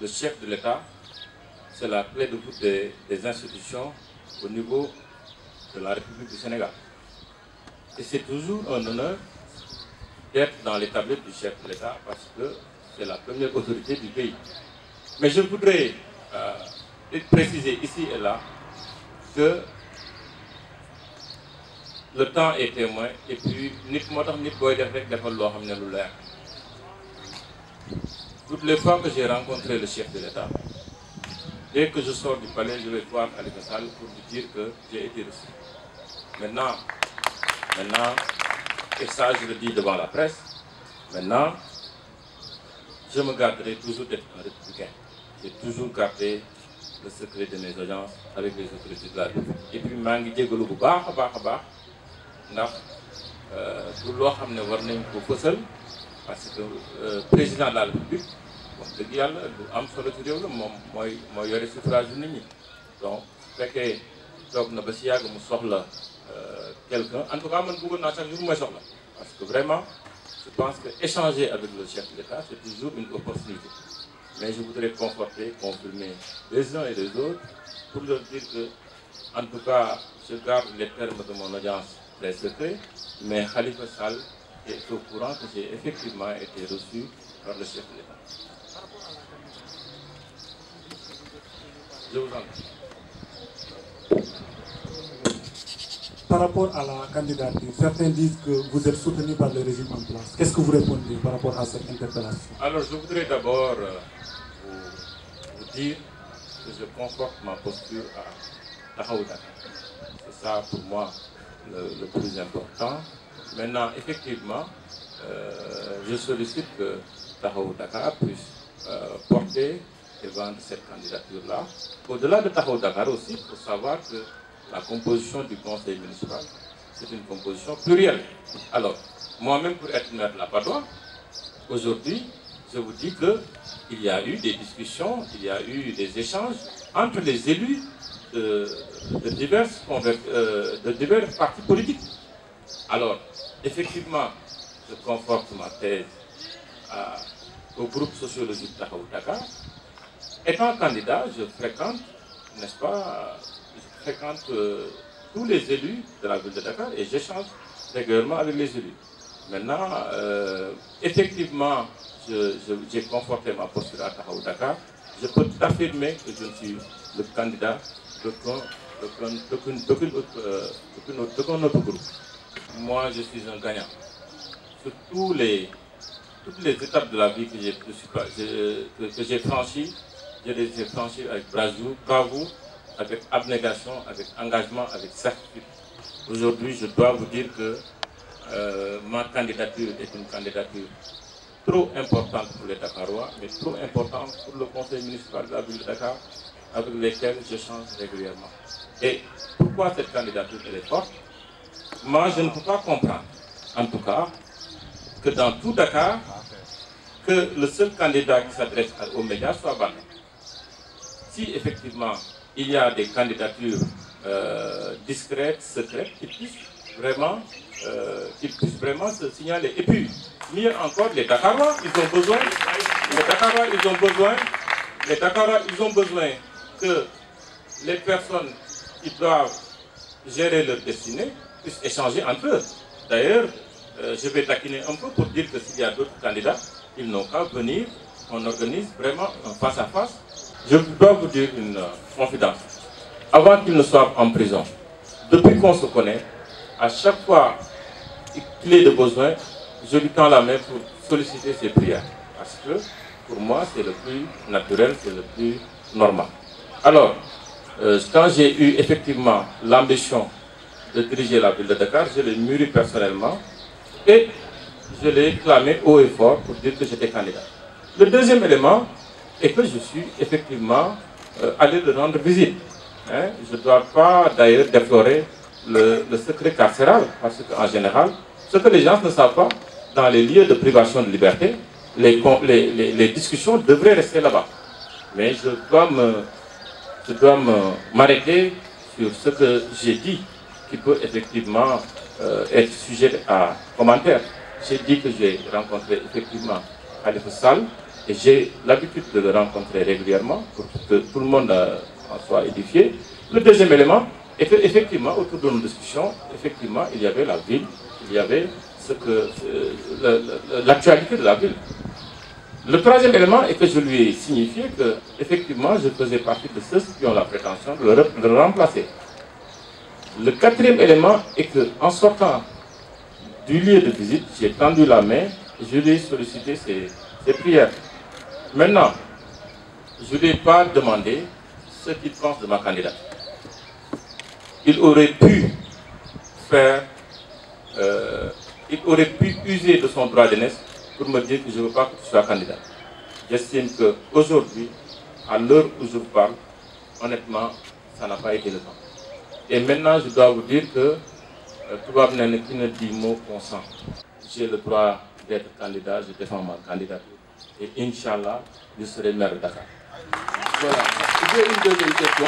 le chef de l'État, c'est la clé de voûte des institutions au niveau de la République du Sénégal. Et c'est toujours un honneur d'être dans les tablettes du chef de l'État parce que c'est la première autorité du pays. Mais je voudrais préciser ici et là que le temps est témoin et puis toutes les fois que j'ai rencontré le chef de l'État, dès que je sors du palais, je vais voir Khalifa Sall pour lui dire que j'ai été reçu. Maintenant, et ça je le dis devant la presse, maintenant, je me garderai toujours d'être un républicain. J'ai toujours gardé le secret de mes audiences avec les autorités de la République. Et puis, je suis désolé bu baax ndax du loo xam ne war nañ ko fësal parce que président de la République wax dëgg yàlla lu am solo ci réew la moom mooy yore suffrage yu nit ñi donc su fekkee toog na ba si yàgg mu soxla quelqu'un en tout cas man bëggoon naa chaque jour mooy soxla parce que vraiment je pense que échanger avec le chef de l'État c'est toujours une opportunité mais je voudrais conforter, confirmer les uns et les autres pour leur dire que en tout cas je garde les termes de mon audience très secret, mais Khalifa Sall est au courant que j'ai effectivement été reçu par le chef de l'État. Je vous en prie. Par rapport à la candidature, certains disent que vous êtes soutenu par le régime en place. Qu'est-ce que vous répondez par rapport à cette interpellation? Alors je voudrais d'abord vous dire que je conforte ma posture à Taxawu Dakar. C'est ça pour moi le plus important. Maintenant, effectivement, je sollicite que Taxawu Dakar puisse porter et vendre cette candidature-là. Au-delà de Taxawu Dakar aussi, il faut savoir que la composition du conseil municipal, c'est une composition plurielle. Alors, moi-même, pour être maire de la Padoue, aujourd'hui, je vous dis qu'il y a eu des discussions, il y a eu des échanges entre les élus de divers partis politiques. Alors, effectivement, je conforte ma thèse au groupe sociologique Taxawu Dakar. Étant candidat, je fréquente, n'est-ce pas, tous les élus de la ville de Dakar et j'échange régulièrement avec les élus. Maintenant, effectivement, j'ai conforté ma posture à Taxawu Dakar. Je peux affirmer que je suis le candidat d'aucun autre groupe. Moi, je suis un gagnant. Sur toutes les étapes de la vie que j'ai franchies, je les ai franchies avec bravoure, avec abnégation, avec engagement, avec certitude. Aujourd'hui, je dois vous dire que ma candidature est une candidature trop importante pour les Dakarois, mais trop importante pour le conseil municipal de la ville de Dakar, avec lesquels j'échange régulièrement. Et pourquoi cette candidature est forte? Moi, je ne peux pas comprendre, en tout cas, que dans tout Dakar, que le seul candidat qui s'adresse aux médias soit Banda. Si effectivement, il y a des candidatures discrètes, secrètes, qui puissent vraiment se signaler. Et puis, mieux encore, les Dakarois, ils ont besoin que les personnes qui doivent gérer leur destinée puissent échanger entre eux. D'ailleurs, je vais taquiner un peu pour dire que s'il y a d'autres candidats, ils n'ont qu'à venir, on organise vraiment un face-à-face. Je dois vous dire une confidence. Avant qu'il ne soit en prison, depuis qu'on se connaît, à chaque fois qu'il ait de besoin, je lui tends la main pour solliciter ses prières. Parce que pour moi, c'est le plus naturel, c'est le plus normal. Alors, quand j'ai eu effectivement l'ambition de diriger la ville de Dakar, je l'ai mûri personnellement et je l'ai clamé haut et fort pour dire que j'étais candidat. Le deuxième élément est que je suis effectivement allé le rendre visite. Hein. Je ne dois pas d'ailleurs déplorer le secret carcéral, parce qu'en général, ce que les gens ne savent pas, dans les lieux de privation de liberté, les discussions devraient rester là-bas. Mais je dois m'arrêter sur ce que j'ai dit, qui peut effectivement être sujet à commentaire. J'ai dit que j'ai rencontré effectivement Khalifa Sall, Et j'ai l'habitude de le rencontrer régulièrement pour que tout le monde en soit édifié. Le deuxième élément est qu'effectivement, autour de nos discussions, effectivement, il y avait la ville, il y avait l'actualité de la ville. Le troisième élément est que je lui ai signifié que, effectivement, je faisais partie de ceux qui ont la prétention de le remplacer. Le quatrième élément est qu'en sortant du lieu de visite, j'ai tendu la main et je lui ai sollicité ses prières. Maintenant, je ne lui ai pas demandé ce qu'il pense de ma candidature. Il aurait pu il aurait pu user de son droit d'aînesse pour me dire que je ne veux pas que tu sois candidat. J'estime qu'aujourd'hui, à l'heure où je vous parle, honnêtement, ça n'a pas été le temps. Et maintenant, je dois vous dire que tout le monde qui ne dit mot consent. J'ai le droit d'être candidat, je défends ma candidature. Et Inch'Allah, je serai maire de Dakar. Voilà. J'ai une deuxième question.